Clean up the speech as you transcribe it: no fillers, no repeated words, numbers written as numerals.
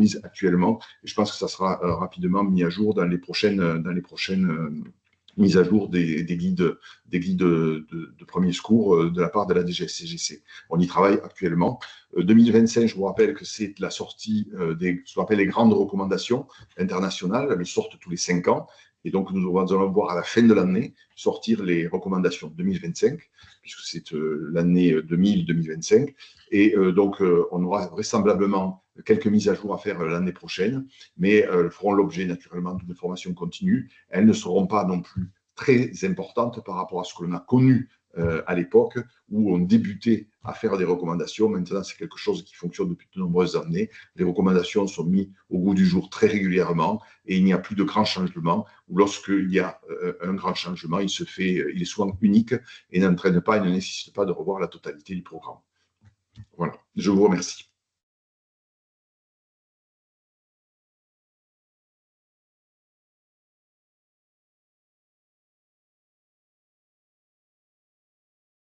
préconise actuellement. Et je pense que ça sera rapidement mis à jour dans les prochaines mise à jour des guides de premier secours de la part de la DGSCGC. On y travaille actuellement. 2025, je vous rappelle que c'est la sortie ce qu'on appelle les grandes recommandations internationales. Elles sortent tous les 5 ans. Et donc, nous allons voir à la fin de l'année sortir les recommandations 2025, puisque c'est l'année 2000-2025. Et donc, on aura vraisemblablement quelques mises à jour à faire l'année prochaine, mais elles feront l'objet naturellement d'une formation continue. Elles ne seront pas non plus très importantes par rapport à ce que l'on a connu à l'époque où on débutait à faire des recommandations. Maintenant, c'est quelque chose qui fonctionne depuis de nombreuses années. Les recommandations sont mises au goût du jour très régulièrement et il n'y a plus de grands changements. Ou lorsqu'il y a un grand changement, il est souvent unique et n'entraîne pas et ne nécessite pas de revoir la totalité du programme. Voilà, je vous remercie.